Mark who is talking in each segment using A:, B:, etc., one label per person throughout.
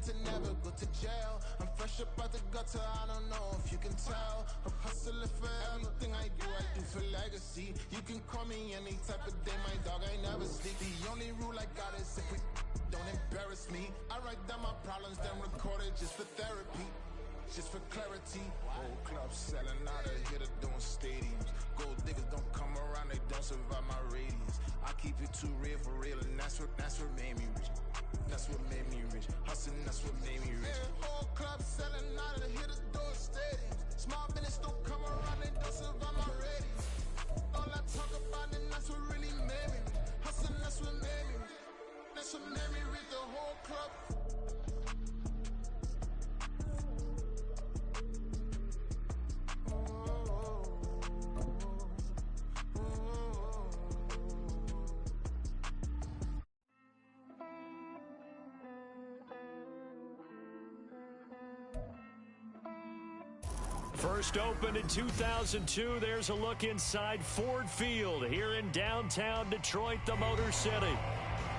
A: to never go to jail. I'm fresh up out the gutter, I don't know if you can tell. I'm hustling for everything I do for legacy. You can call me any type of day, my dog, I never sleep. The only rule I got is if we don't embarrass me. I write down my problems, then record it just for therapy. Just for clarity, whole club selling out of here to doing stadiums. Gold diggers don't come around, they don't survive my radius. I keep it too real for real, and that's what made me rich. That's what made me rich. Hustling, that's what made me rich. Yeah, whole club selling out of here to doing stadiums. Small business don't come around, they don't survive my radius. All I talk about, and that's what really made me rich. Hustling, that's what made me rich. That's what made me rich. The whole club.
B: First opened in 2002, there's a look inside Ford Field here in downtown Detroit, the Motor City.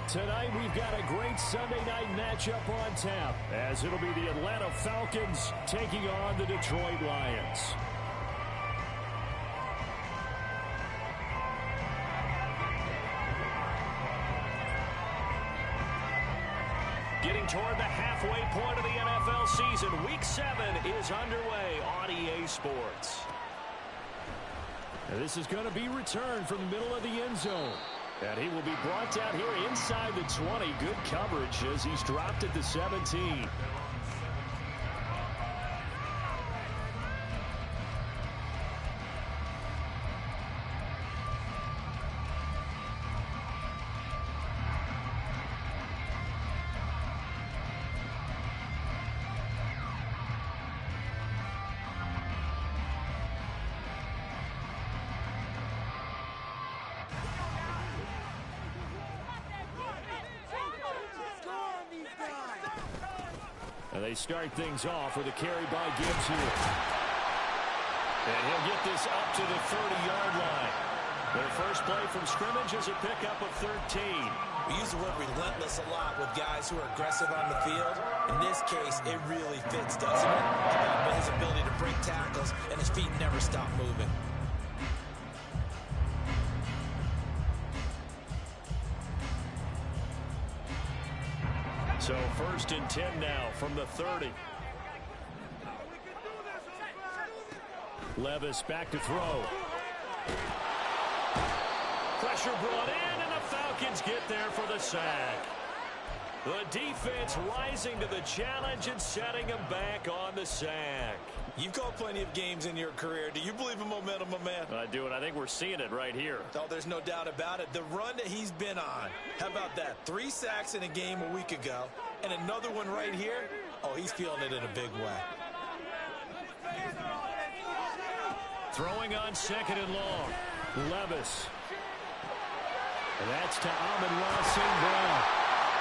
B: Tonight we've got a great Sunday night matchup on tap, as it'll be the Atlanta Falcons taking on the Detroit Lions. Getting toward the halfway point of the NFL season, Week 7 is underway on EA Sports. Now this is going to be returned from the middle of the end zone. And he will be brought down here inside the 20. Good coverage as he's dropped at the 17. And they start things off with a carry by Gibbs here. And he'll get this up to the 30-yard line. Their first play from scrimmage is a pickup of 13.
C: We use the word relentless a lot with guys who are aggressive on the field. In this case, it really fits, doesn't it? But his ability to break tackles and his feet never stop moving.
B: So first and 10 now from the 30. Levis back to throw. Pressure brought in, and the Falcons get there for the sack. The defense rising to the challenge and setting them back on the sack.
C: You've called plenty of games in your career. Do you believe in momentum, my man?
B: I do, and I think we're seeing it right here.
C: Oh, there's no doubt about it. The run that he's been on. How about that? 3 sacks in a game a week ago, and another one right here. Oh, he's feeling it in a big way.
B: Throwing on second and long. Levis. And that's to Amon-Ra St. Brown.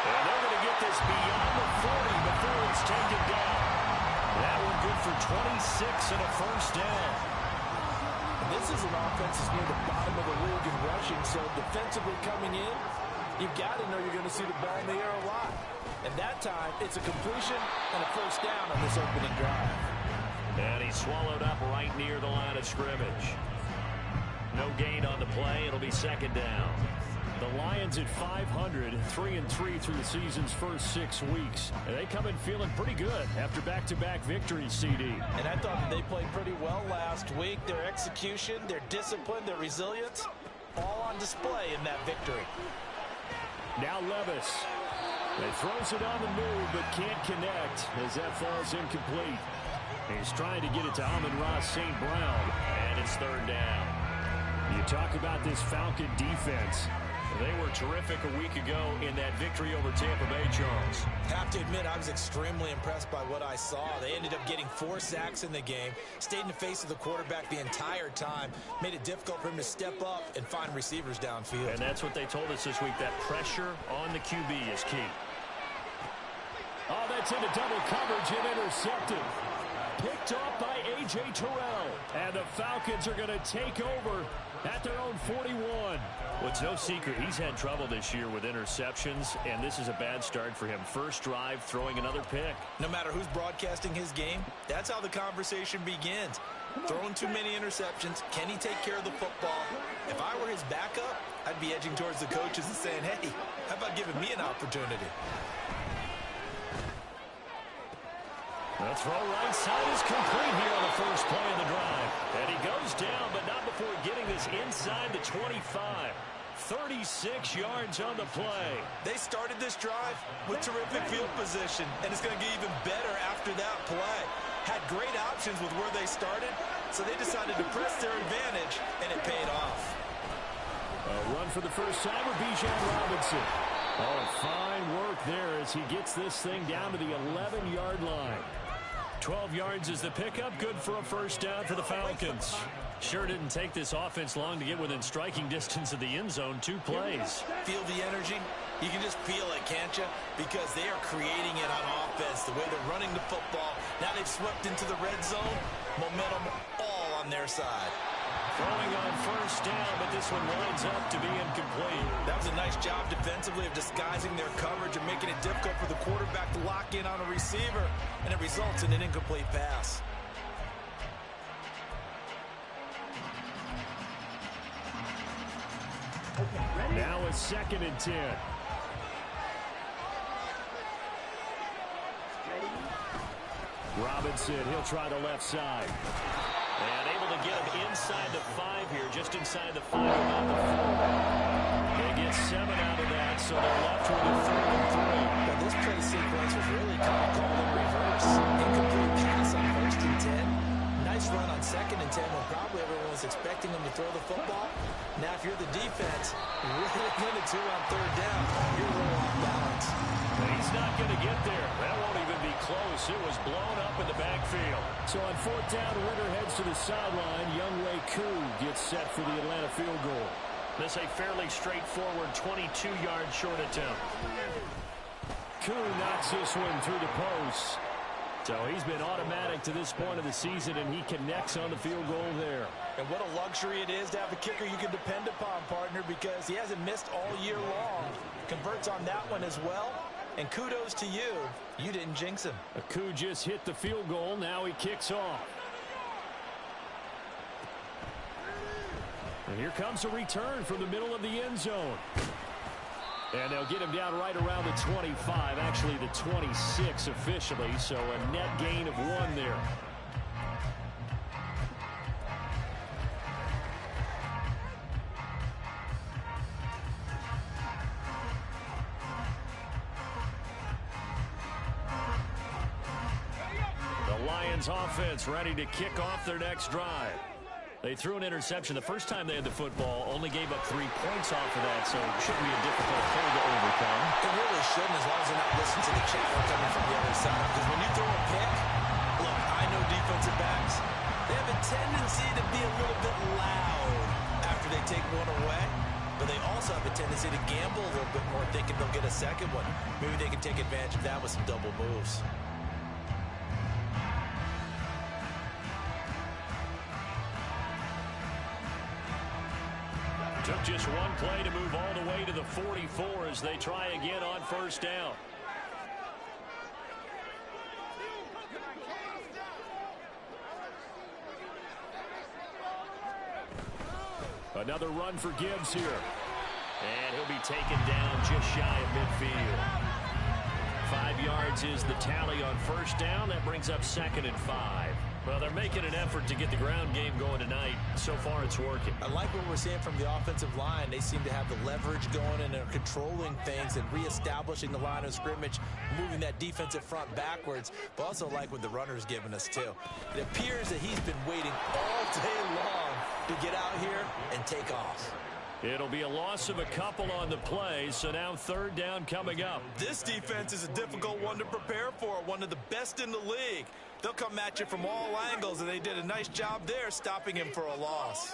B: And they're going to get this beyond the 40 before it's taken down. That one good for 26 and a first down.
D: And this is an offense that's near the bottom of the league in rushing, so defensively coming in, you've got to know you're going to see the ball in the air a lot. And that time, it's a completion and a first down on this opening drive.
B: And he's swallowed up right near the line of scrimmage. No gain on the play. It'll be second down. The Lions at 500, 3-3 through the season's first 6 weeks. And they come in feeling pretty good after back-to-back victories, CD.
D: And I thought that they played pretty well last week. Their execution, their discipline, their resilience, all on display in that victory.
B: Now Levis. He throws it on the move, but can't connect as that falls incomplete. He's trying to get it to Amon-Ra St. Brown, and it's third down. You talk about this Falcon defense. They were terrific a week ago in that victory over Tampa Bay, Charles.
C: Have to admit, I was extremely impressed by what I saw. They ended up getting 4 sacks in the game, stayed in the face of the quarterback the entire time, made it difficult for him to step up and find receivers downfield.
B: And that's what they told us this week, that pressure on the QB is key. Oh, that's into double coverage and intercepted. Picked off by A.J. Terrell. And the Falcons are going to take over at their own 41.
E: Well, it's no secret he's had trouble this year with interceptions, and this is a bad start for him. First drive, throwing another pick.
C: No matter who's broadcasting his game, that's how the conversation begins. Throwing too many interceptions. Can he take care of the football? If I were his backup, I'd be edging towards the coaches and saying, hey, how about giving me an opportunity?
B: The throw right side is complete here on the first play of the drive. And he goes down, but not before getting this inside the 25. 36 yards on the play.
C: They started this drive with terrific field position, and it's going to get even better after that play. Had great options with where they started, so they decided to press their advantage, and it paid off.
B: A run for the first time with Bijan Robinson. Oh, fine work there as he gets this thing down to the 11-yard line. 12 yards is the pickup. Good for a first down for the Falcons.
E: Sure didn't take this offense long to get within striking distance of the end zone. 2 plays.
C: Feel the energy? You can just feel it, can't you? Because they are creating it on offense, the way they're running the football. Now they've swept into the red zone. Momentum all on their side.
B: Throwing on first down, but this one winds up to be incomplete.
C: That was a nice job defensively of disguising their coverage and making it difficult for the quarterback to lock in on a receiver, and it results in an incomplete pass.
B: Now a 2nd and 10. Robinson, he'll try the left side.
E: And able to get him inside the 5 here, just inside the 5, about the 4.
B: They get 7 out of that, so they're left with a 3rd and 3.
C: But this play sequence was really kind of called in reverse. Incomplete pass on 1st and 10. Nice run on 2nd and 10 when probably everyone was expecting him to throw the football. Now if you're the defense, really limited to on 3rd down, you're a little off balance.
B: He's not going to get there. That won't even be close. It was blown up in the backfield. So on 4th down, Ritter heads to the sideline. Younghoe Koo gets set for the Atlanta field goal.
E: This a fairly straightforward 22-yard short attempt.
B: Koo knocks this one through the post. So he's been automatic to this point of the season, and he connects on the field goal there.
C: And what a luxury it is to have a kicker you can depend upon, partner, because he hasn't missed all year long. Converts on that one as well. And kudos to you. You didn't jinx him.
B: Koo just hit the field goal. Now he kicks off. And here comes a return from the middle of the end zone. And they'll get him down right around the 25, actually the 26 officially, so a net gain of 1 there. The Lions offense ready to kick off their next drive. They threw an interception the first time they had the football, only gave up 3 points off of that, so it shouldn't be a difficult play to overcome.
C: It really shouldn't, as long as they're not listening to the chatter coming from the other side. Because when you throw a pick, look, I know defensive backs, they have a tendency to be a little bit loud after they take one away. But they also have a tendency to gamble a little bit more, thinking they'll get a second one. Maybe they can take advantage of that with some double moves.
B: Took just 1 play to move all the way to the 44 as they try again on first down. Another run for Gibbs here.
E: And he'll be taken down just shy of midfield.
B: 5 yards is the tally on first down. That brings up 2nd and 5.
E: Well, they're making an effort to get the ground game going tonight. So far, it's working.
C: I like what we're seeing from the offensive line. They seem to have the leverage going and are controlling things and reestablishing the line of scrimmage, moving that defensive front backwards. But also like what the runner's giving us, too. It appears that he's been waiting all day long to get out here and take off.
B: It'll be a loss of a couple on the play, so now 3rd down coming up.
C: This defense is a difficult one to prepare for, one of the best in the league. They'll come at you from all angles, and they did a nice job there stopping him for a loss.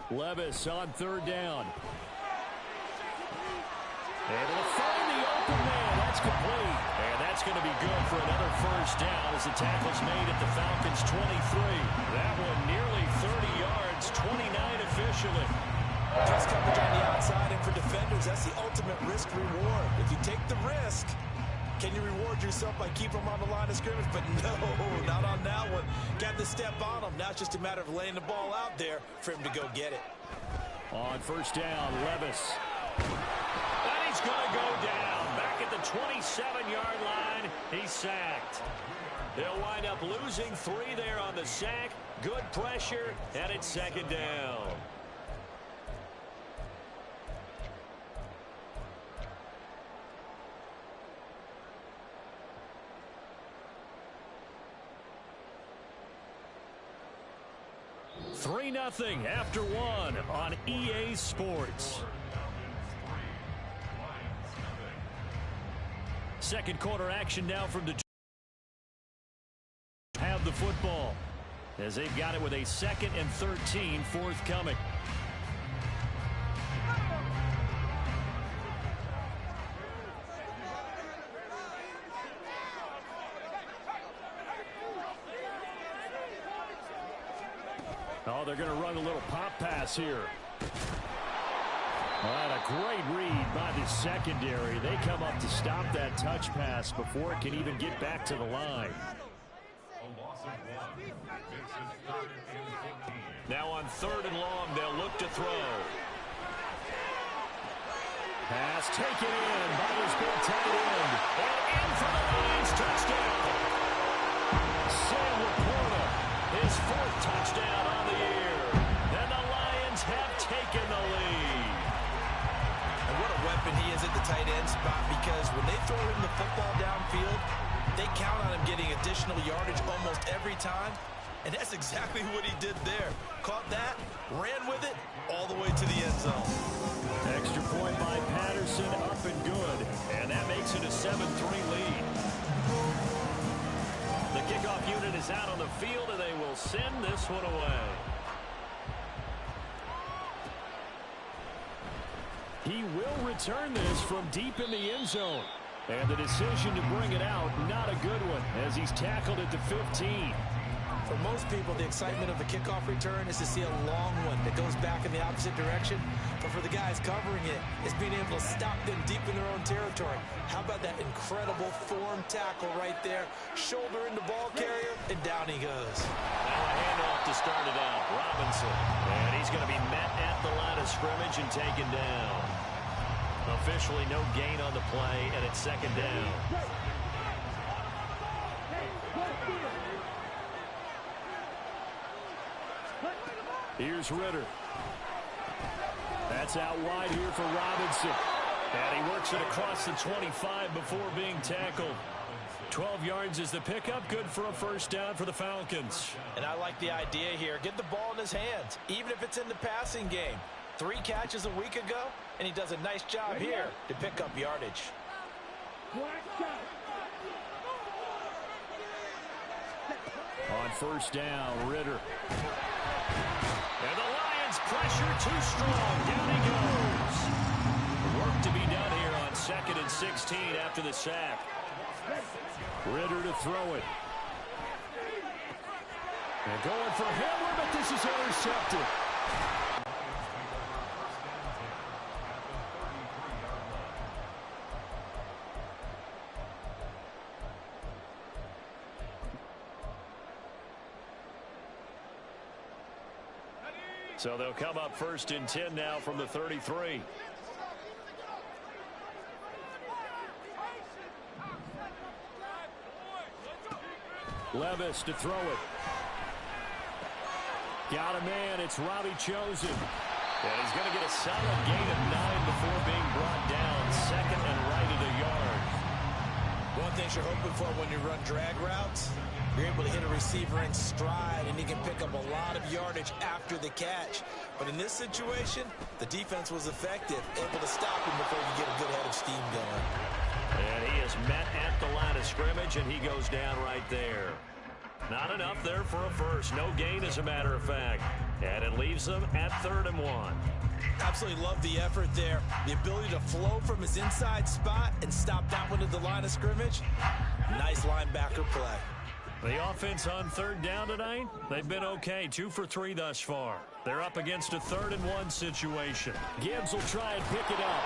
B: Levis on 3rd down. Able to find the open man. That's complete. And that's
E: that's going to be good for another first down as the tackle's made at the Falcons' 23. That one nearly 30 yards, 29 officially.
D: Press coverage on the outside, and for defenders, that's the ultimate risk-reward. If you take the risk, can you reward yourself by keeping them on the line of scrimmage? But no, not on that one. Got to step on them. Now it's just a matter of laying the ball out there for him to go get it.
E: On first down, Levis. And he's going to go down. Back at the 27-yard line, he's sacked. They'll wind up losing 3 there on the sack. Good pressure, and it's second down. Nothing after 1 on EA Sports. Second quarter action now from Detroit. Have the football as they've got it with a 2nd and 13 forthcoming. Oh, they're going to run a little pop pass here. All right, a great read by the secondary. They come up to stop that touch pass before it can even get back to the line. Now on 3rd and long, they'll look to throw. Pass taken in by this big tight end. And in for the Lions touchdown. Sam Laporta, his 4th touchdown on the year. And the Lions have taken the lead.
D: And what a weapon he is at the tight end spot, because when they throw him the football downfield, they count on him getting additional yardage almost every time. And that's exactly what he did there. Caught that, ran with it, all the way to the end zone.
E: Extra point by Patterson, up and good. And that makes it a 7-3 lead. The kickoff unit is out on the field, and they will send this one away. He will return this from deep in the end zone. And the decision to bring it out, not a good one, as he's tackled at the 15.
D: For most people, the excitement of the kickoff return is to see a long one that goes back in the opposite direction. But for the guys covering it, it's being able to stop them deep in their own territory. How about that incredible form tackle right there? Shoulder in the ball carrier, and down he goes.
E: Now a handoff to start it out. Robinson. And he's going to be met at the line of scrimmage and taken down. Officially no gain on the play, and it's second down. Here's Ritter. That's out wide here for Robinson. And he works it across the 25 before being tackled. 12 yards is the pickup. Good for a first down for the Falcons.
D: And I like the idea here. Get the ball in his hands, even if it's in the passing game. 3 catches a week ago, and he does a nice job here to pick up yardage.
E: On first down, Ritter. And the Lions pressure too strong. Down he goes. Work to be done here on 2nd and 16 after the sack. Ritter to throw it. And going for Hamler, but this is intercepted. So they'll come up 1st and 10 now from the 33. Levis to throw it. Got a man. It's Robbie Chosen. And he's going to get a solid gain of 9 before being brought down. 2nd and right at a yard.
D: One thing you're hoping for when you run drag routes, you're able to hit a receiver in stride, and he can pick up a lot of yardage after the catch. But in this situation, the defense was effective, able to stop him before you get a good head of steam going.
E: And he is met at the line of scrimmage, and he goes down right there. Not enough there for a first. No gain, as a matter of fact. And it leaves them at 3rd and 1.
D: Absolutely love the effort there. The ability to flow from his inside spot and stop that one at the line of scrimmage.
C: Nice linebacker play.
E: The offense on third down tonight, they've been okay. 2 for 3 thus far. They're up against a 3rd and 1 situation. Gibbs will try and pick it up.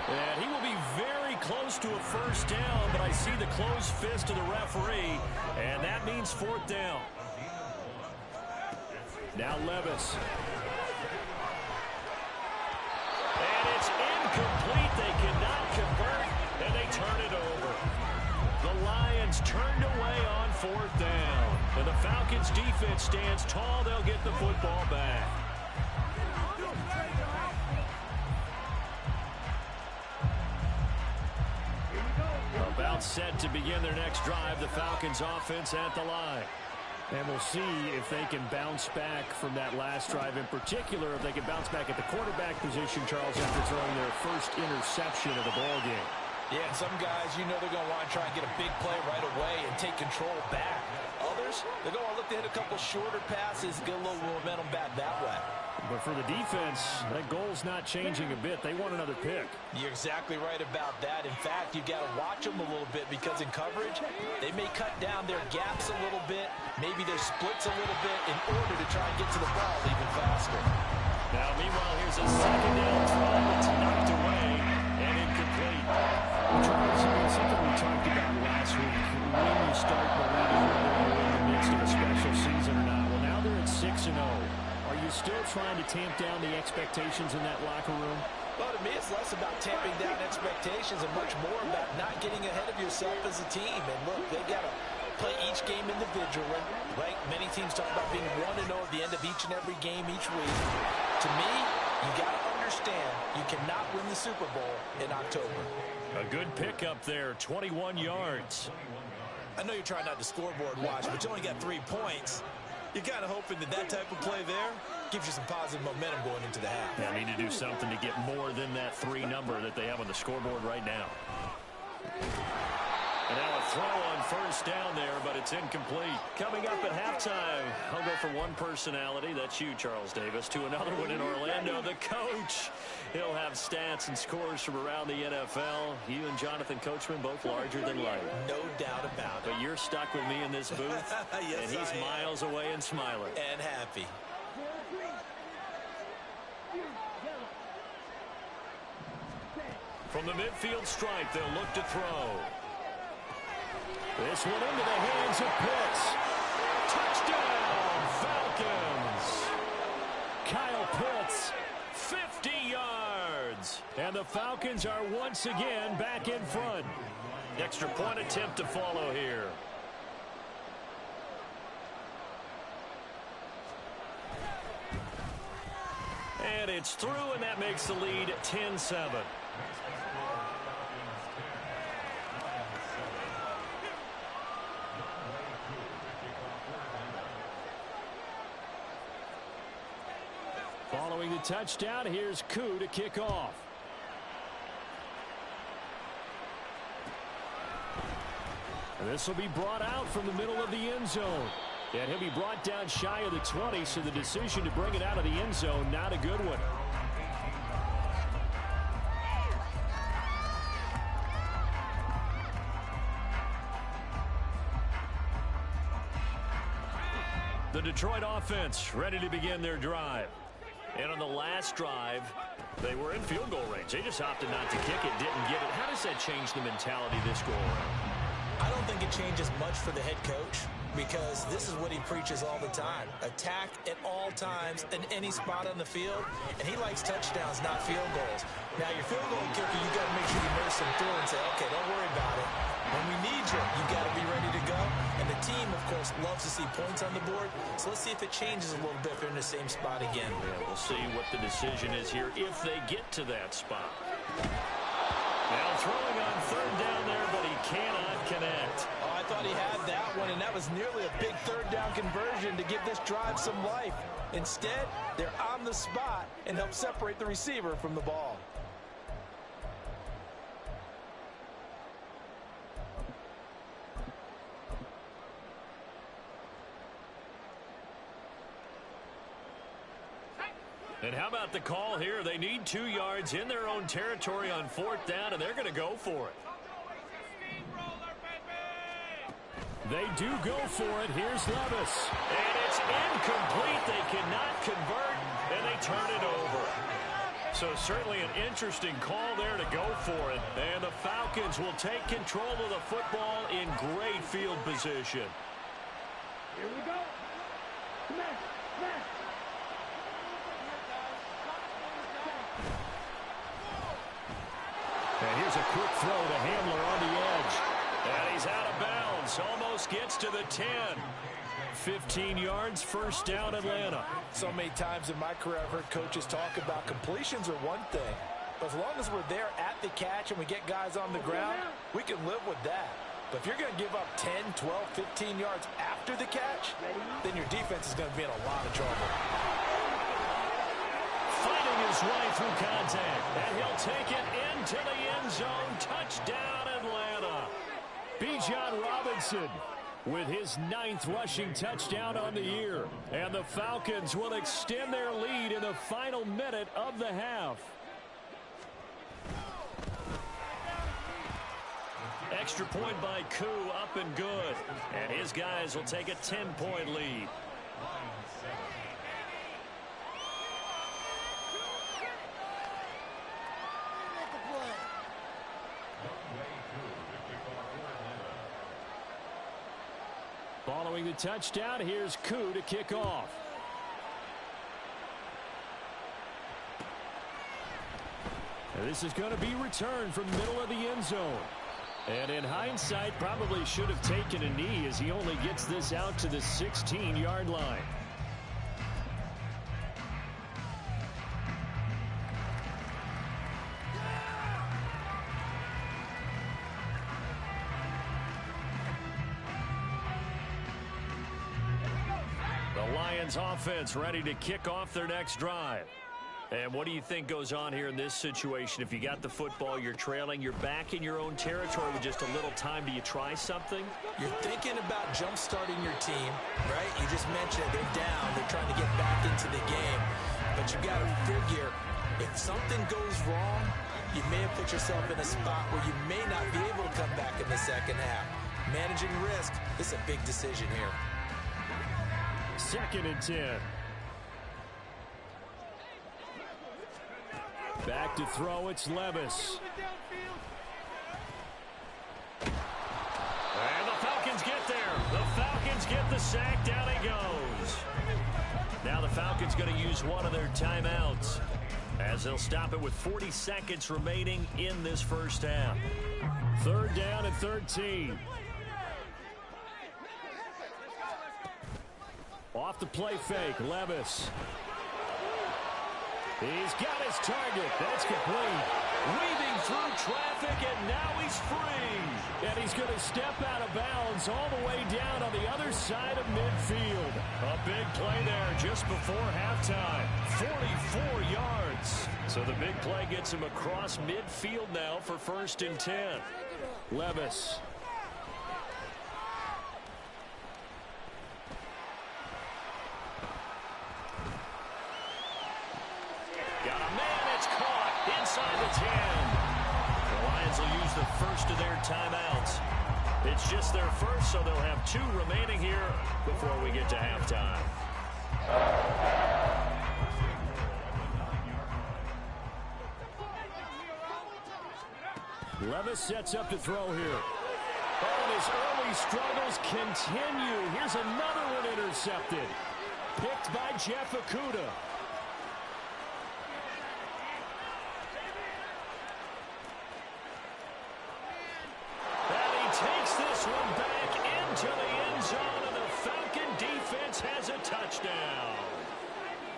E: And he will be very close to a first down, but I see the closed fist of the referee, and that means 4th down. Now Levis. And it's incomplete. They cannot convert, and they turn it over. The Lions turned away on 4th down. And the Falcons defense stands tall. They'll get the football back. About set to begin their next drive. The Falcons offense at the line. And we'll see if they can bounce back from that last drive. In particular, if they can bounce back at the quarterback position, Charles, after throwing their first interception of the ball game.
D: Yeah, some guys, you know they're going to want to try and get a big play right away and take control back. Others, they're going to look to hit a couple shorter passes, get a little momentum back that way.
E: But for the defense, that goal's not changing a bit. They want another pick.
D: You're exactly right about that. In fact, you've got to watch them a little bit because in coverage, they may cut down their gaps a little bit, maybe their splits a little bit in order to try and get to the ball even faster.
E: Now, meanwhile, here's a 2nd down throw. It's knocked away and incomplete. Charles, something we talked about last week, when you start believing whether you're in the midst of a special season or not. Well, now they're at 6-0. Are you still trying to tamp down the expectations in that locker room?
D: Well, to me, it's less about tamping down expectations and much more about not getting ahead of yourself as a team. And look, they've got to play each game individually, right? Many teams talk about being 1-0 at the end of each and every game each week. To me, you got to understand you cannot win the Super Bowl in October.
E: A good pickup there, 21 yards.
C: I know you're trying not to scoreboard watch, but you only got 3 points. You're kind of hoping that type of play there gives you some positive momentum going into the half.
E: Yeah, need to do something to get more than that 3 number that they have on the scoreboard right now. And now a throw on first down there, but it's incomplete. Coming up at halftime, I'll go from one personality, that's you, Charles Davis, to another one in Orlando, the coach. He'll have stats and scores from around the NFL. You and Jonathan Coachman both larger than life.
C: No doubt about it.
E: But you're stuck with me in this booth,
C: yes,
E: and he's miles away and smiling.
C: And happy.
E: From the midfield stripe, they'll look to throw. This one into the hands of Pitts. Touchdown, Falcons. Kyle Pitts, 50 yards. And the Falcons are once again back in front. Extra point attempt to follow here. And it's through, and that makes the lead 10-7. Following the touchdown, here's Koo to kick off. This will be brought out from the middle of the end zone. And he'll be brought down shy of the 20, so the decision to bring it out of the end zone, not a good one. The Detroit offense ready to begin their drive. And on the last drive, they were in field goal range. They just opted not to kick it, didn't get it. How does that change the mentality this go around?
C: I don't think it changes much for the head coach because this is what he preaches all the time. Attack at all times in any spot on the field, and he likes touchdowns, not field goals. Now, your field goal kicker, you got to make sure you nurse him through and say, okay, don't worry about it. When we need you, you got to be ready to go. And the team, of course, loves to see points on the board. So let's see if it changes a little bit if they're in the same spot again.
E: Yeah, we'll see what the decision is here if they get to that spot. Now throwing on third down there, but he cannot connect.
D: Oh, I thought he had that one, and that was nearly a big third down conversion to give this drive some life. Instead, they're on the spot and help separate the receiver from the ball.
E: And how about the call here? They need 2 yards in their own territory on fourth down, and they're going to go for it.
B: They do go for it. Here's Levis.
E: And it's incomplete. They cannot convert, and they turn it over. So certainly an interesting call there to go for it. And the Falcons will take control of the football in great field position.
F: Here we go. Smash, smash.
B: And here's a quick throw to Hamler on the edge.
E: And he's out of bounds. Almost gets to the 10.
B: 15 yards, first down, Atlanta.
D: So many times in my career I've heard coaches talk about completions are one thing. But as long as we're there at the catch and we get guys on the ground, we can live with that. But if you're going to give up 10, 12, 15 yards after the catch, then your defense is going to be in a lot of trouble.
B: Fighting his way through contact. And he'll take it into the end zone. Touchdown, Atlanta. Bijan Robinson with his 9th rushing touchdown on the year. And the Falcons will extend their lead in the final minute of the half.
E: Extra point by Koo, up and good. And his guys will take a 10-point lead.
B: Following the touchdown, here's Koo to kick off. And this is going to be returned from the middle of the end zone. And in hindsight, probably should have taken a knee as he only gets this out to the 16-yard line. The Lions offense ready to kick off their next drive. And what do you think goes on here in this situation? If you got the football, you're trailing, you're back in your own territory with just a little time. Do you try something?
C: You're thinking about jump-starting your team, right? You just mentioned it. They're down. They're trying to get back into the game. But you got to figure, if something goes wrong, you may have put yourself in a spot where you may not be able to come back in the second half. Managing risk, this is a big decision here.
B: 2nd and 10. Back to throw, it's Levis.
E: And the Falcons get there. The Falcons get the sack. Down he goes. Now the Falcons going to use one of their timeouts as they'll stop it with 40 seconds remaining in this first half.
B: 3rd down and 13. Off the play fake, Levis. He's got his target. That's complete.
E: Weaving through traffic, and now he's free.
B: And he's going to step out of bounds all the way down on the other side of midfield.
E: A big play there just before halftime. 44 yards. So the big play gets him across midfield now for 1st and 10.
B: Levis.
E: Got a man that's caught inside the 10. The Lions will use the first of their timeouts. It's just their first, so they'll have 2 remaining here before we get to halftime.
B: Levis sets up to throw here. Oh, and his early struggles continue. Here's another one intercepted. Picked by Jeff Okudah.
E: Takes this one back into the end zone, and the Falcon defense has a touchdown.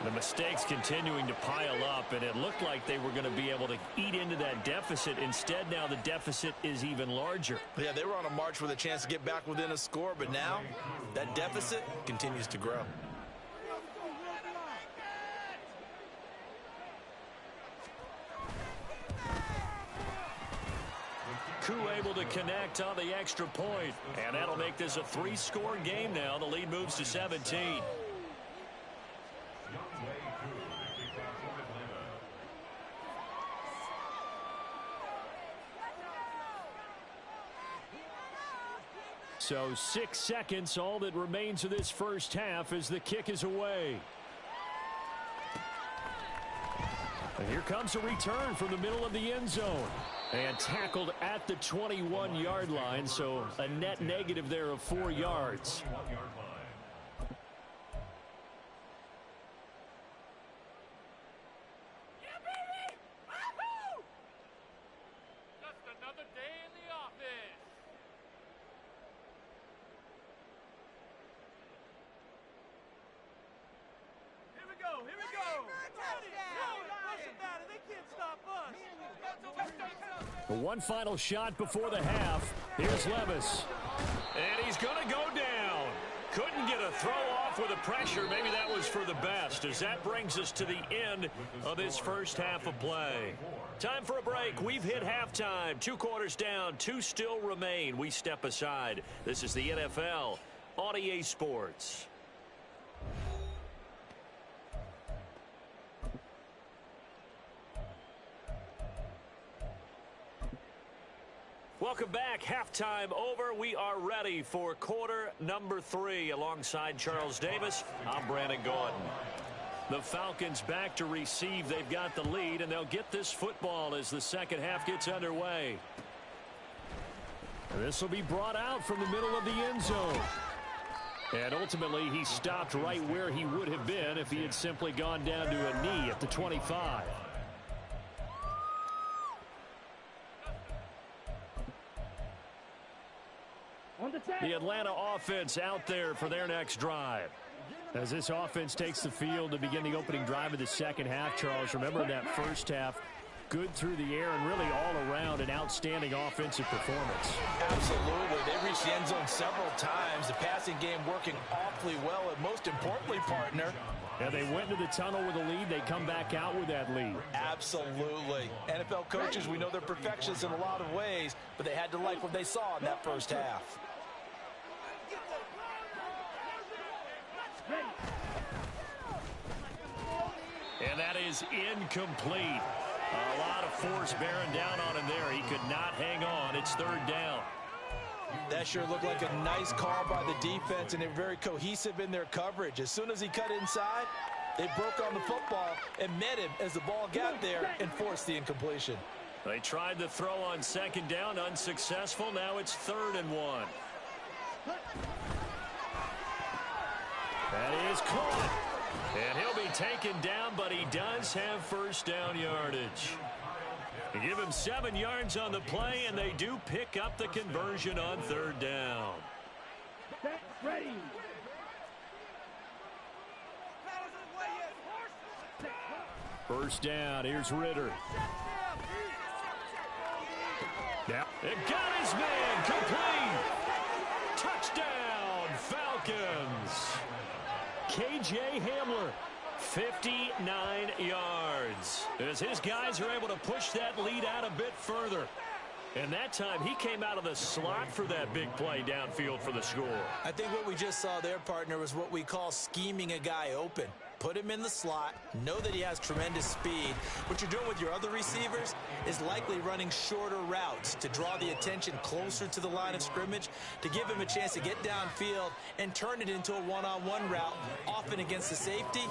E: The mistakes continuing to pile up, and it looked like they were going to be able to eat into that deficit. Instead, now the deficit is even larger.
C: Yeah, they were on a march with a chance to get back within a score, but now that deficit continues to grow.
E: Koo able to connect on the extra point, and that'll make this a 3-score game now. The lead moves to 17.
B: So 6 seconds, all that remains of this first half as the kick is away. And here comes a return from the middle of the end zone. And tackled at the 21-yard line, so a net negative there of 4 yards. One final shot before the half. Here's Levis.
E: And he's going to go down. Couldn't get a throw off with the pressure. Maybe that was for the best, as that brings us to the end of this first half of play. Time for a break. We've hit halftime. 2 quarters down. 2 still remain. We step aside. This is the NFL on EA Sports. Welcome back. Halftime over. We are ready for quarter number 3. Alongside Charles Davis, I'm Brandon Gordon. The Falcons back to receive. They've got the lead, and they'll get this football as the second half gets underway. This will be brought out from the middle of the end zone. And ultimately, he stopped right where he would have been if he had simply gone down to a knee at the 25. The Atlanta offense out there for their next drive. As this offense takes the field to begin the opening drive of the second half, Charles, remember that first half, good through the air and really all around an outstanding offensive performance.
D: Absolutely. They reached the end zone several times. The passing game working awfully well, and most importantly, partner,
B: and they went into the tunnel with a lead. They come back out with that lead.
D: Absolutely. NFL coaches, we know they're perfectionists in a lot of ways, but they had to like what they saw in that first half.
E: And that is incomplete. A lot of force bearing down on him there. He could not hang on. It's third down.
D: That sure looked like a nice call by the defense, and they're very cohesive in their coverage. As soon as he cut inside, they broke on the football and met him as the ball got there and forced the incompletion.
E: They tried the throw on second down, unsuccessful. Now it's 3rd and 1.
B: That is caught.
E: And he'll be taken down, but he does have first down yardage. They give him 7 yards on the play, and they do pick up the conversion on 3rd down.
F: Ready.
B: First down. Here's Ritter.
E: Yeah. It got his man. Complete. Touchdown, Falcons.
B: K.J. Hamler.
E: 59 yards. As his guys are able to push that lead out a bit further. And that time he came out of the slot for that big play downfield for the score.
C: I think what we just saw there, partner, was what we call scheming a guy open. Put him in the slot, know that he has tremendous speed. What you're doing with your other receivers is likely running shorter routes to draw the attention closer to the line of scrimmage, to give him a chance to get downfield and turn it into a one-on-one route, often against the safety.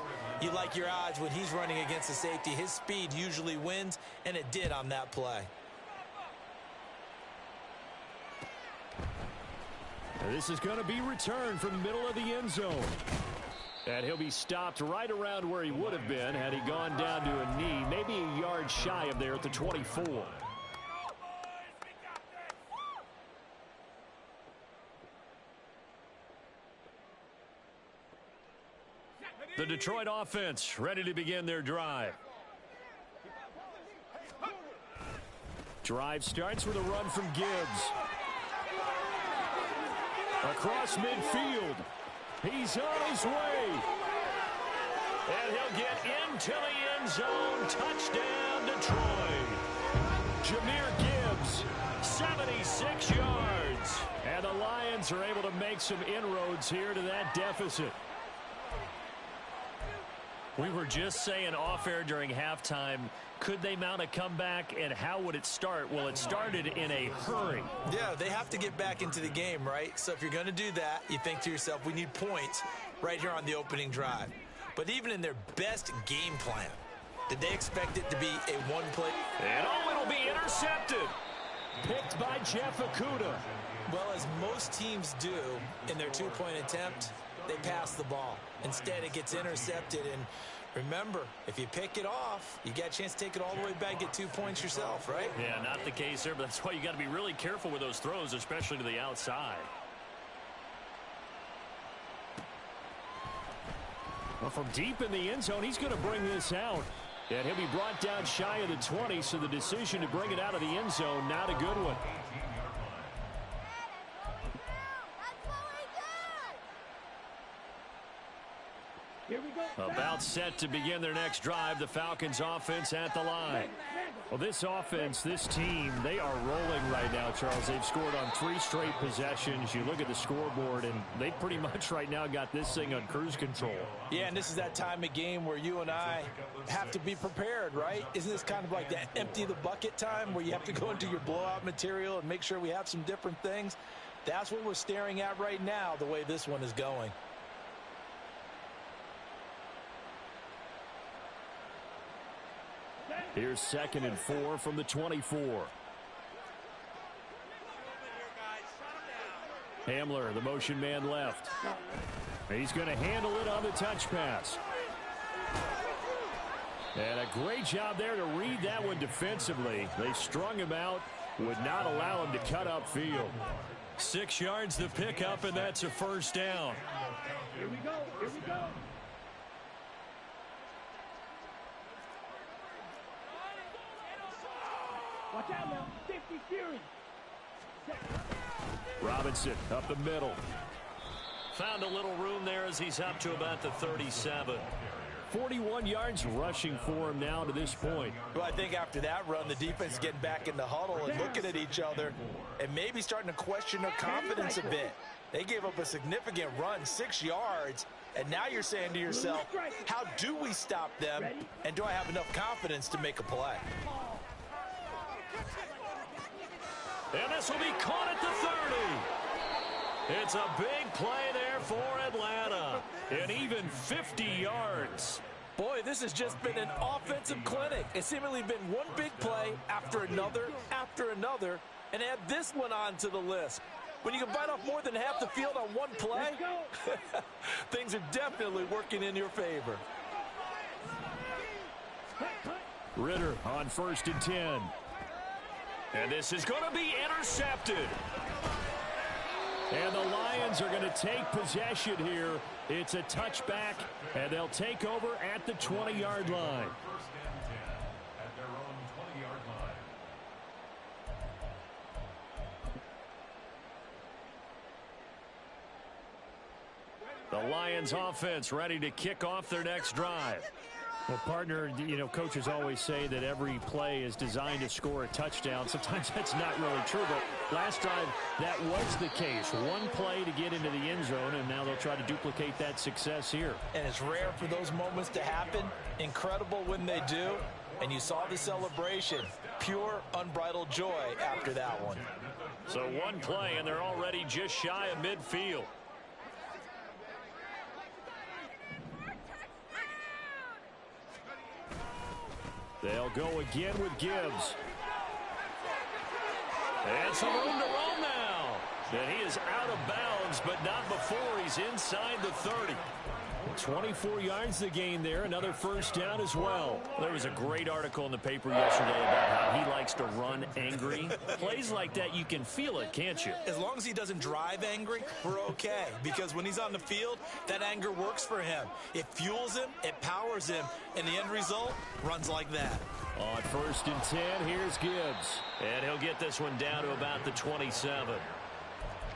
C: You like your odds when he's running against the safety. His speed usually wins, and it did on that play.
B: This is going to be returned from the middle of the end zone. And he'll be stopped right around where he would have been had he gone down to a knee, maybe a yard shy of there at the 24.
E: The Detroit offense ready to begin their drive.
B: Drive starts with a run from Gibbs. Across midfield. He's on his way.
E: And he'll get into the end zone. Touchdown, Detroit.
B: Jahmyr Gibbs.
E: 76 yards.
B: And the Lions are able to make some inroads here to that deficit.
E: We were just saying off-air during halftime, could they mount a comeback, and how would it start? Well, it started in a hurry.
C: Yeah, they have to get back into the game, right? So if you're going to do that, you think to yourself, we need points right here on the opening drive. But even in their best game plan, did they expect it to be a one-play?
E: And it'll be intercepted. Picked by Jeff Okudah.
C: Well, as most teams do in their two-point attempt, they pass the ball. Instead, it gets intercepted. And remember, if you pick it off, you got a chance to take it all the way back, get 2 points yourself, right?
E: Yeah, not the case there, but that's why you got to be really careful with those throws, especially to the outside. Well, from deep in the end zone, he's going to bring this out. And he'll be brought down shy of the 20, so the decision to bring it out of the end zone, not a good one.
F: Here we go.
E: About set to begin their next drive, the Falcons offense at the line. Well, this offense, this team, they are rolling right now, Charles. They've scored on 3 straight possessions. You look at the scoreboard, and they pretty much right now got this thing on cruise control.
D: Yeah, and this is that time of game where you and I have to be prepared, right? Isn't this kind of like that empty the bucket time where you have to go into your blowout material and make sure we have some different things? That's what we're staring at right now, the way this one is going.
E: Here's 2nd and 4 from the 24. Hamler, the motion man left. He's going to handle it on the touch pass. And a great job there to read that one defensively. They strung him out, would not allow him to cut upfield. 6 yards the pickup, and that's a first down.
F: Here we go. Here we go. Watch out now. Safety Fury.
E: Robinson up the middle. Found a little room there as he's up to about the 37. 41 yards rushing for him now to this point.
D: Well, I think after that run, the defense is getting back in the huddle and looking at each other and maybe starting to question their confidence a bit. They gave up a significant run, 6 yards, and now you're saying to yourself, how do we stop them, and do I have enough confidence to make a play?
E: And this will be caught at the 30. It's a big play there for Atlanta. And even 50 yards.
D: Boy, this has just been an offensive clinic. It's seemingly been one big play after another, and add this one on to the list. When you can bite off more than half the field on one play, things are definitely working in your favor.
E: Ritter on 1st and 10. And this is going to be intercepted. And the Lions are going to take possession here. It's a touchback, and they'll take over at the 20-yard line. The Lions offense ready to kick off their next drive. Well, partner, you know, coaches always say that every play is designed to score a touchdown. Sometimes that's not really true, but last drive that was the case. One play to get into the end zone, and now they'll try to duplicate that success here.
D: And it's rare for those moments to happen. Incredible when they do. And you saw the celebration. Pure, unbridled joy after that one.
E: So one play, and they're already just shy of midfield. They'll go again with Gibbs. And some room to roam now. And he is out of bounds, but not before he's inside the 30. 24 yards the gain there. Another first down as well. There was a great article in the paper yesterday about how he likes to run angry. Plays like that, you can feel it, can't you?
C: As long as he doesn't drive angry, we're okay. Because when he's on the field, that anger works for him. It fuels him, it powers him, and the end result runs like that.
E: On 1st and 10, here's Gibbs. And he'll get this one down to about the 27.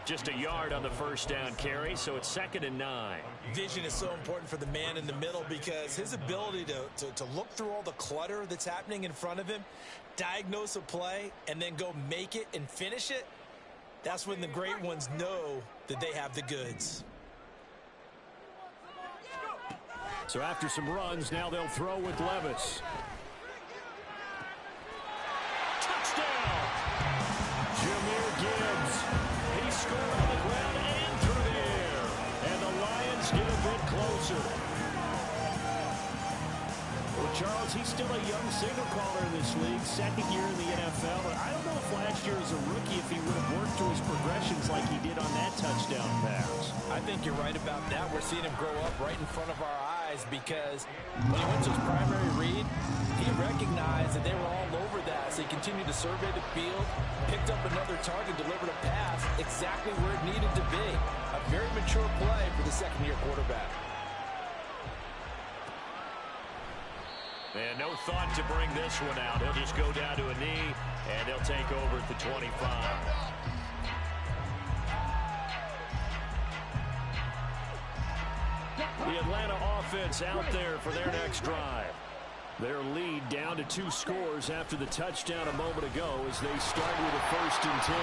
E: Just a yard on the first down carry, so it's 2nd and 9.
C: Vision is so important for the man in the middle because his ability to look through all the clutter that's happening in front of him, diagnose a play, and then go make it and finish it, that's when the great ones know that they have the goods.
B: So after some runs, now they'll throw with Levis. Touchdown! Jahmyr Gibbs. He scored on the ground and through the air. And the Lions get a bit closer. Well, Charles, he's still a young signal caller in this league, second year in the NFL. But I don't know if last year as a rookie, if he would have worked through his progressions like he did on that touchdown pass.
D: I think you're right about that. We're seeing him grow up right in front of our eyes because when he went to his primary read, he recognized that they were all over that. So he continued to survey the field, picked up another target, delivered a pass exactly where it needed to be. A very mature play for the second-year quarterback.
B: And no thought to bring this one out. He'll just go down to a knee, and they'll take over at the 25. The Atlanta offense out there for their next drive. Their lead down to 2 scores after the touchdown a moment ago as they start with a 1st and 10.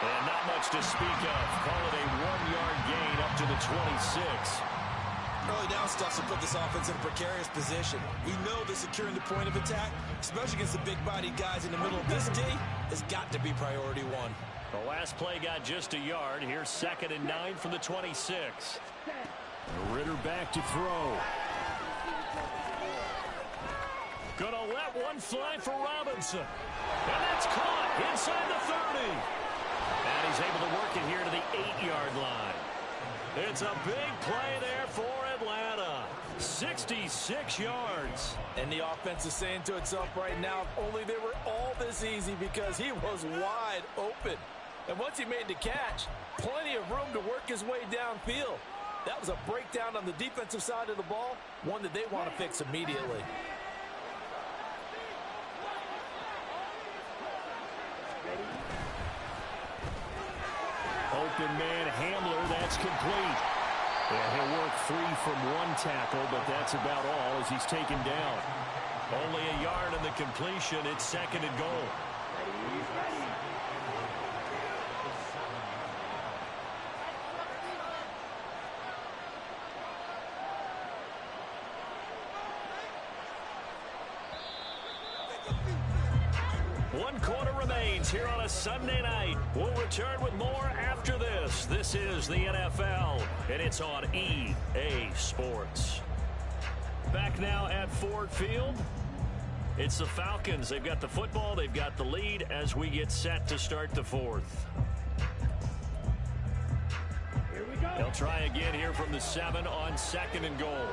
B: And not much to speak of. Call it a 1-yard gain up to the 26.
C: Early down stuff to put this offense in a precarious position. We know that securing the point of attack, especially against the big-bodied guys in the middle of this D, has got to be priority 1.
B: The last play got just a yard. Here's 2nd and 9 from the 26. Ritter back to throw. Gonna let one fly for Robinson. And that's caught inside the 30. And he's able to work it here to the 8-yard line. It's a big play there for Atlanta. 66 yards.
D: And the offense is saying to itself right now, if only they were all this easy because he was wide open. And once he made the catch, plenty of room to work his way downfield. That was a breakdown on the defensive side of the ball, one that they want to fix immediately.
B: Open man Hamler, that's complete. And he'll work 3 from 1 tackle, but that's about all as he's taken down. Only a yard in the completion. It's 2nd and goal. One quarter remains here on a Sunday night. We'll return with more after this. This is the NFL, and it's on EA Sports. Back now at Ford Field. It's the Falcons. They've got the football. They've got the lead as we get set to start the 4th.
F: Here we go.
B: They'll try again here from the 7 on 2nd and goal.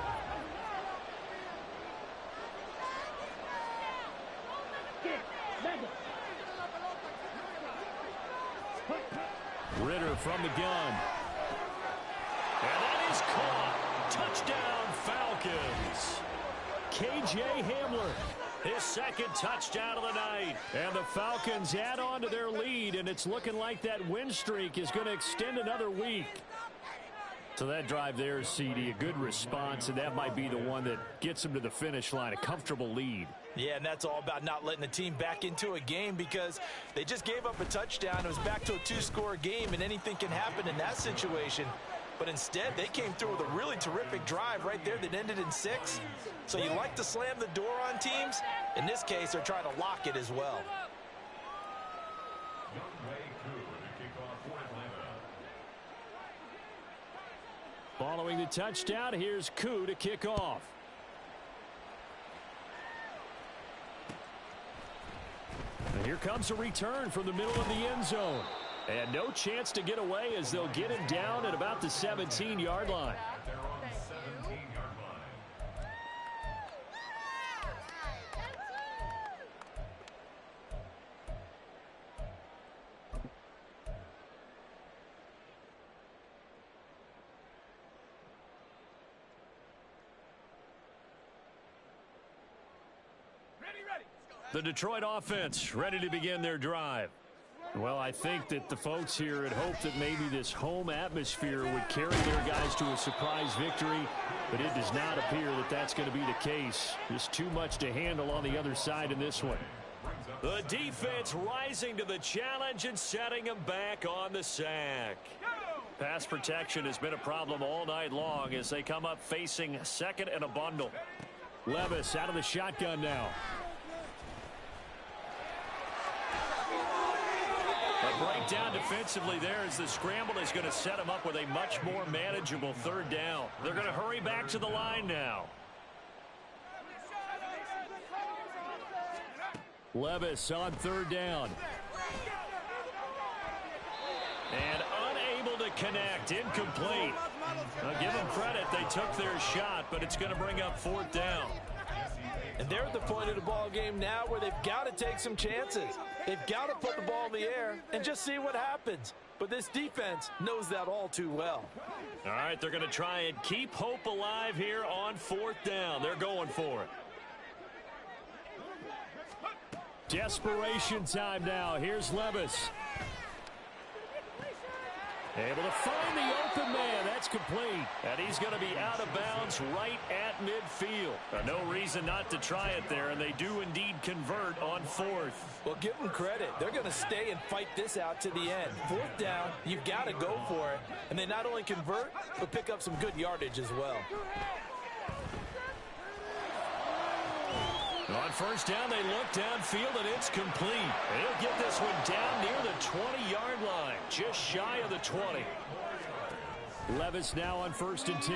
B: Ritter from the gun. And that is caught. Touchdown, Falcons. KJ Hamler, his 2nd touchdown of the night. And the Falcons add on to their lead, and it's looking like that win streak is going to extend another week. So that drive there, CD, a good response, and that might be the one that gets them to the finish line, a comfortable lead.
D: Yeah, and that's all about not letting the team back into a game because they just gave up a touchdown. It was back to a 2-score game, and anything can happen in that situation. But instead, they came through with a really terrific drive right there that ended in 6. So you like to slam the door on teams. In this case, they're trying to lock it as well.
B: Following the touchdown, here's Koo to kick off. And here comes a return from the middle of the end zone. And no chance to get away as they'll get him down at about the 17-yard line. The Detroit offense ready to begin their drive. Well, I think that the folks here had hoped that maybe this home atmosphere would carry their guys to a surprise victory, but it does not appear that that's going to be the case. Just too much to handle on the other side in this one. The defense rising to the challenge and setting them back on the sack. Pass protection has been a problem all night long as they come up facing second and a bundle. Levis out of the shotgun now. A breakdown defensively there as the scramble is going to set them up with a much more manageable third down. They're going to hurry back to the line now. Levis on third down. And unable to connect. Incomplete. Now give them credit. They took their shot, but it's going to bring up fourth down.
D: And they're at the point of the ball game now where they've got to take some chances. They've got to put the ball in the air and just see what happens. But this defense knows that all too well.
B: All right, they're going to try and keep hope alive here on fourth down. They're going for it. Desperation time now. Here's Levis. Able to find the open man. That's complete. And he's going to be out of bounds right at midfield. No reason not to try it there, and they do indeed convert on fourth.
D: Well, give them credit. They're going to stay and fight this out to the end. Fourth down, you've got to go for it. And they not only convert, but pick up some good yardage as well.
B: On first down, they look downfield, and it's complete. He'll get this one down near the 20-yard line, just shy of the 20. Levis now on first and 10.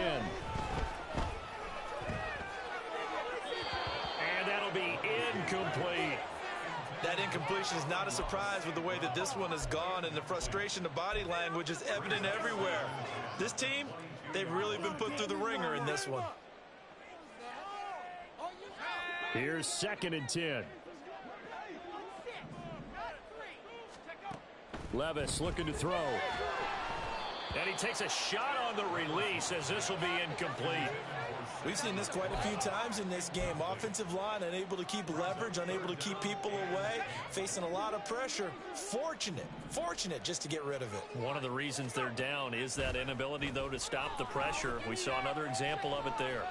B: And that'll be incomplete.
C: That incompletion is not a surprise with the way that this one has gone, and the frustration, the body language is evident everywhere. This team, they've really been put through the ringer in this one.
B: Here's second and 10. Levis looking to throw. And he takes a shot on the release as this will be incomplete.
C: We've seen this quite a few times in this game. Offensive line unable to keep leverage, unable to keep people away, facing a lot of pressure. Fortunate just to get rid of it.
B: One of the reasons they're down is that inability, though, to stop the pressure. We saw another example of it there.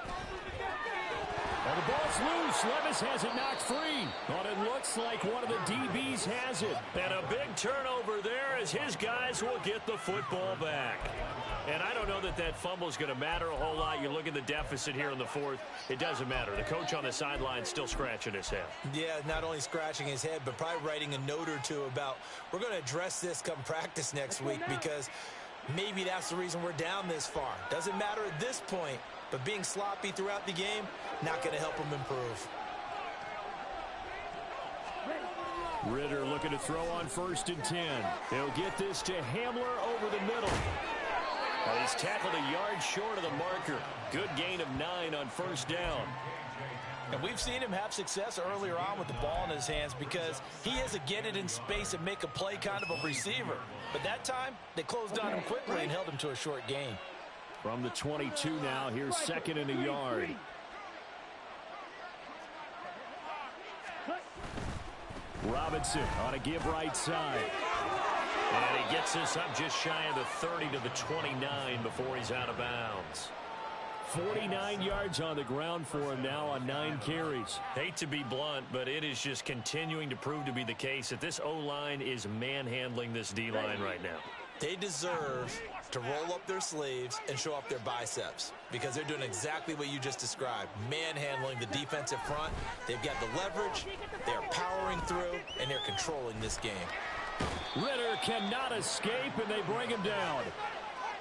B: And the ball's loose. Levis has it knocked free. But it looks like one of the DBs has it. And a big turnover there as his guys will get the football back. And I don't know that that fumble is going to matter a whole lot. You look at the deficit here in the fourth. It doesn't matter. The coach on the sideline still scratching his head.
C: Yeah, not only scratching his head, but probably writing a note or two about we're going to address this come practice next week because maybe that's the reason we're down this far. Doesn't matter at this point. But being sloppy throughout the game, not going to help him improve.
B: Ritter looking to throw on first and 10. He'll get this to Hamler over the middle. Well, he's tackled a yard short of the marker. Good gain of 9 on first down.
D: And we've seen him have success earlier on with the ball in his hands because he is a get it in space and make a play kind of a receiver. But that time, they closed on him quickly and held him to a short gain.
B: From the 22 now, here's second and a yard. Robinson on a give right side. And he gets this up just shy of the 30 to the 29 before he's out of bounds. 49 yards on the ground for him now on 9 carries. Hate to be blunt, but it is just continuing to prove to be the case that this O-line is manhandling this D-line right now.
C: They deserve to roll up their sleeves and show off their biceps because they're doing exactly what you just described, manhandling the defensive front. They've got the leverage, they're powering through, and they're controlling this game.
B: Ritter cannot escape, and they bring him down.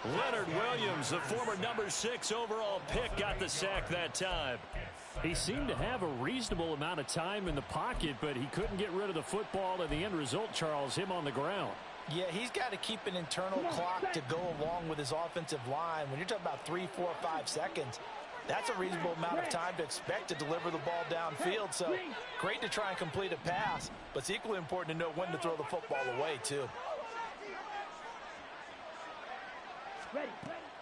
B: Leonard Williams, the former number 6 overall pick, got the sack that time. He seemed to have a reasonable amount of time in the pocket, but he couldn't get rid of the football, and the end result, Charles, him on the ground.
D: Yeah, he's got to keep an internal clock to go along with his offensive line. When you're talking about 3, 4, 5 seconds, that's a reasonable amount of time to expect to deliver the ball downfield. So great to try and complete a pass, but it's equally important to know when to throw the football away, too.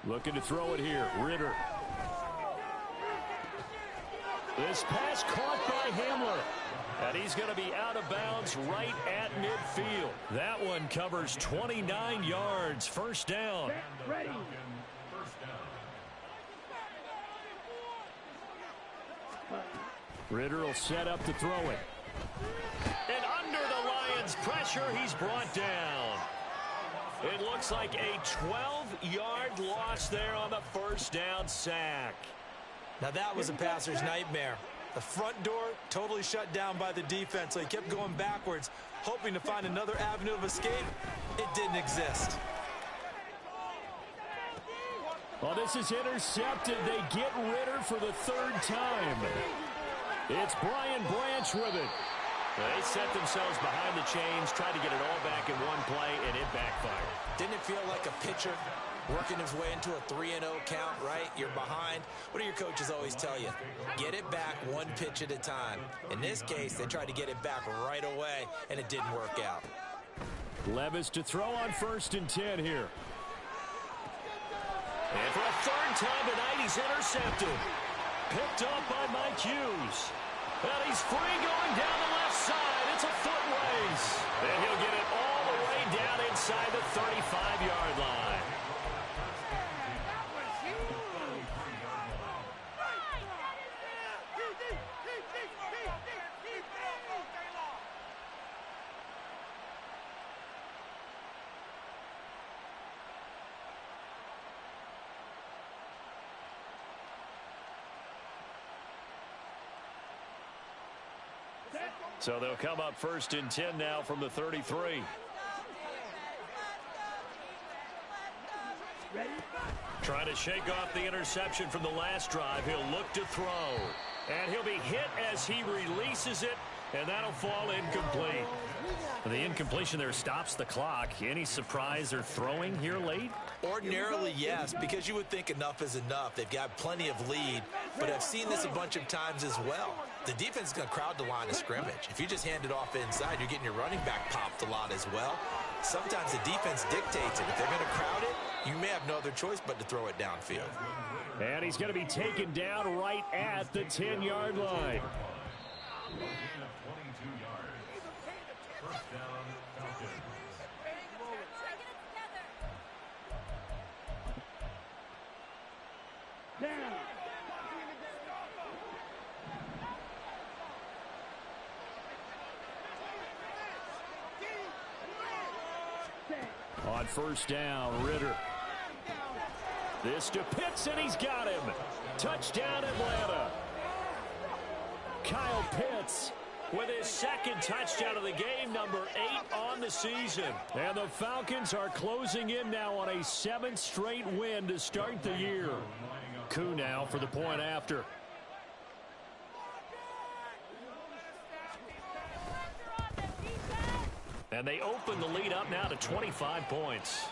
B: Looking to throw it here, Ritter. This pass caught by Hamler. And he's going to be out of bounds right at midfield. That one covers 29 yards. First down. Ritter will set up to throw it. And under the Lions' pressure, he's brought down.
E: It looks like a 12-yard loss there on the first down sack.
C: Now that was a passer's nightmare. The front door totally shut down by the defense, so he kept going backwards, hoping to find another avenue of escape. It didn't exist.
B: Well, this is intercepted. They get Ritter for the third time. It's Brian Branch with it.
E: They set themselves behind the chains, tried to get it all back in one play, and it backfired.
C: Didn't it feel like a pitcher working his way into a 3-0 count, right? You're behind. What do your coaches always tell you? Get it back one pitch at a time. In this case, they tried to get it back right away, and it didn't work out.
B: Levis to throw on 1st and 10 here.
E: And for a third time tonight, he's intercepted. Picked up by Mike Hughes. And he's free going down the left side. It's a foot race. And he'll get it all the way down inside the 35-yard line. So they'll come up 1st and 10 now from the 33. Trying to shake off the interception from the last drive. He'll look to throw. And he'll be hit as he releases it, and that'll fall incomplete. The incompletion there stops the clock. Any surprise they're throwing here late?
C: Ordinarily, yes, because you would think enough is enough. They've got plenty of lead, but I've seen this a bunch of times as well. The defense is going to crowd the line of scrimmage. If you just hand it off inside, you're getting your running back popped a lot as well. Sometimes the defense dictates it. If they're going to crowd it, you may have no other choice but to throw it downfield.
B: And he's going to be taken down right at the 10-yard line. On 1st down, Ritter. This to Pitts, and he's got him. Touchdown, Atlanta. Kyle Pitts with his 2nd touchdown of the game, number 8 on the season. And the Falcons are closing in now on a 7th straight win to start the year. Koo now for the point after. And they open the lead up now to 25 points.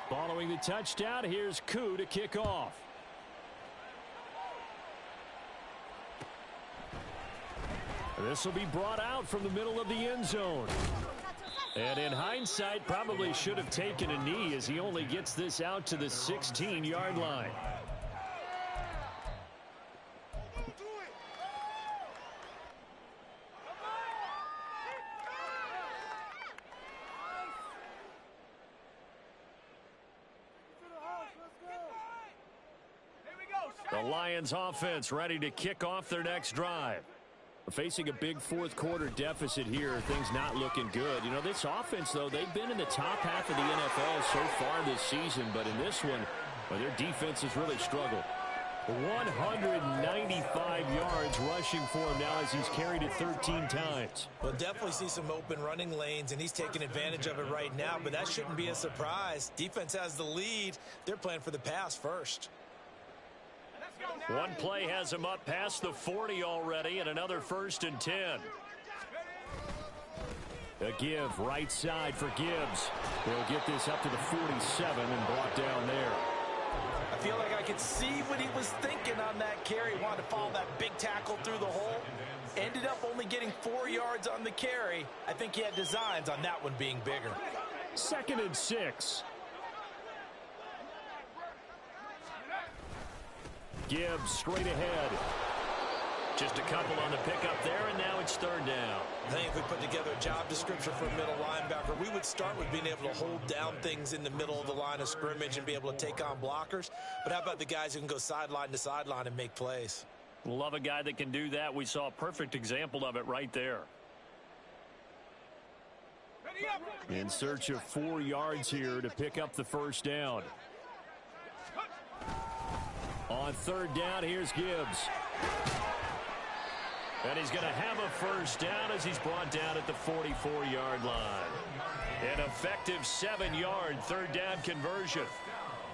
B: Following the touchdown, here's Koo to kick off. This will be brought out from the middle of the end zone. And in hindsight, probably should have taken a knee as he only gets this out to the 16-yard line. The Lions offense ready to kick off their next drive. Facing a big fourth-quarter deficit here, things not looking good. You know, this offense, though, they've been in the top half of the NFL so far this season, but in this one, well, their defense has really struggled. 195 yards rushing for him now as he's carried it 13 times.
C: We'll definitely see some open running lanes, and he's taking advantage of it right now, but that shouldn't be a surprise. Defense has the lead. They're playing for the pass first.
E: One play has him up past the 40 already, and another 1st and 10.
B: A give right side for Gibbs. They'll get this up to the 47 and brought down there.
C: I feel like I could see what he was thinking on that carry. He wanted to follow that big tackle through the hole. Ended up only getting 4 yards on the carry. I think he had designs on that one being bigger.
B: 2nd and 6. Gibbs straight ahead.
E: Just a couple on the pickup there, and now it's third down.
C: I think if we put together a job description for a middle linebacker, we would start with being able to hold down things in the middle of the line of scrimmage and be able to take on blockers. But how about the guys who can go sideline to sideline and make plays?
E: Love a guy that can do that. We saw a perfect example of it right there. In search of 4 yards here to pick up the first down. On third down, here's Gibbs. And he's going to have a first down as he's brought down at the 44-yard line. An effective 7-yard third down conversion.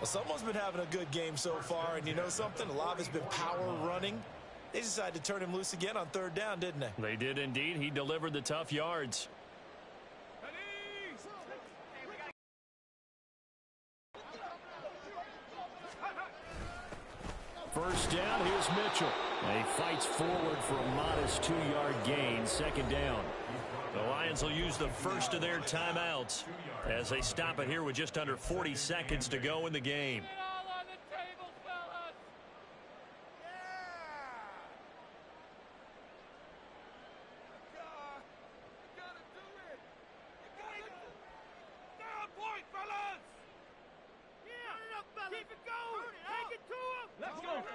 C: Well, someone's been having a good game so far, and you know something? A lot of it's been power running. They decided to turn him loose again on third down, didn't they?
E: They did indeed. He delivered the tough yards. First down, here's Mitchell. And he fights forward for a modest 2-yard gain, second down. The Lions will use the first of their timeouts as they stop it here with just under 40 seconds to go in the game.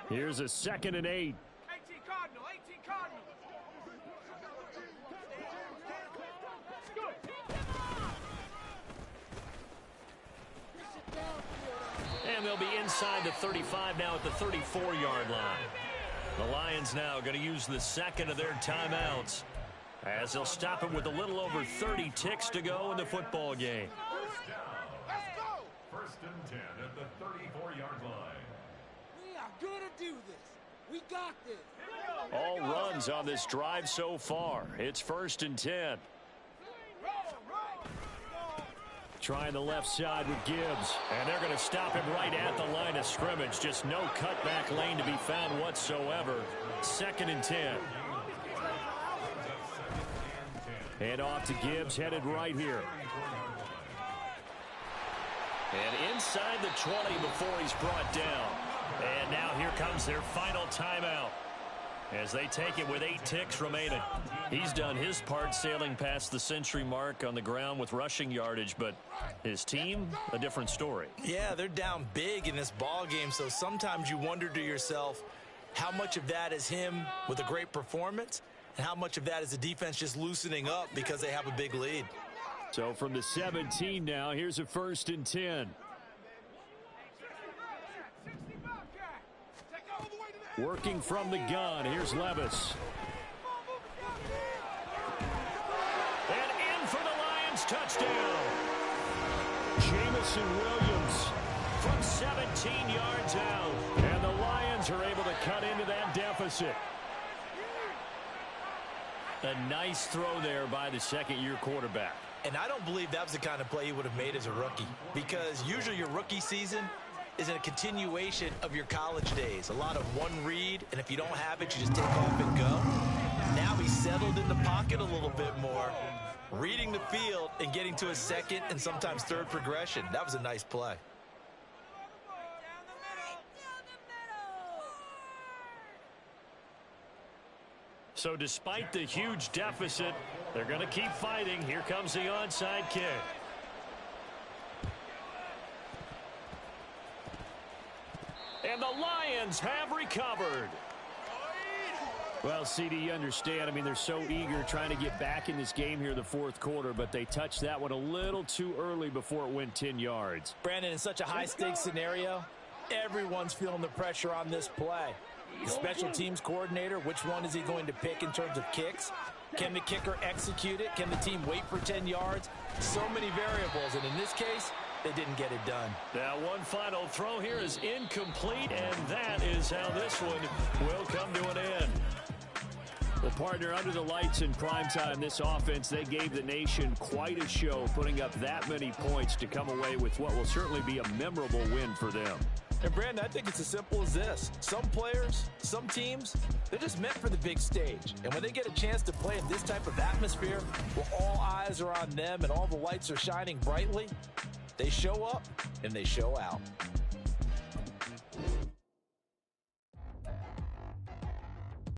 E: Here's a 2nd and 8.
F: 18 Cardinal, 18 Cardinal.
E: And they'll be inside the 35 now at the 34-yard line. The Lions now going to use the second of their timeouts as they'll stop it with a little over 30 ticks to go in the football game.
F: Let's go.
G: First and 10 at the 34-yard line.
H: We are gonna do this. We got this.
E: All runs on this drive so far. It's 1st and 10. Trying the left side with Gibbs. And they're going to stop him right at the line of scrimmage. Just no cutback lane to be found whatsoever. 2nd and 10. Hand off to Gibbs, headed right here. And inside the 20 before he's brought down. And now here comes their final timeout as they take it with 8 ticks remaining. He's done his part sailing past the century mark on the ground with rushing yardage, but his team, a different story.
C: Yeah, they're down big in this ball game, so sometimes you wonder to yourself how much of that is him with a great performance and how much of that is the defense just loosening up because they have a big lead.
E: So from the 17 now, here's a 1st and 10. Working from the gun, here's Levis. And in for the Lions, touchdown. Jamison Williams from 17 yards out. And the Lions are able to cut into that deficit. A nice throw there by the second-year quarterback.
C: And I don't believe that was the kind of play he would have made as a rookie, because usually your rookie season is a continuation of your college days. A lot of one read, and if you don't have it, you just take off and go. Now he's settled in the pocket a little bit more, reading the field and getting to his second and sometimes third progression. That was a nice play.
E: So despite the huge deficit, they're going to keep fighting. Here comes the onside kick. And the Lions have recovered. Well, CD, you understand. I mean, they're so eager trying to get back in this game here in the fourth quarter, but they touched that one a little too early before it went 10 yards.
D: Brandon, in such a high-stakes scenario, everyone's feeling the pressure on this play. The special teams coordinator, which one is he going to pick in terms of kicks? Can the kicker execute it? Can the team wait for 10 yards? So many variables, and in this case, they didn't get it done.
E: Now one final throw here is incomplete, and that is how this one will come to an end. Well, partner, under the lights in primetime, this offense, they gave the nation quite a show, putting up that many points to come away with what will certainly be a memorable win for them.
D: And, Brandon, I think it's as simple as this. Some players, some teams, they're just meant for the big stage. And when they get a chance to play in this type of atmosphere where all eyes are on them and all the lights are shining brightly, they show up and they show out.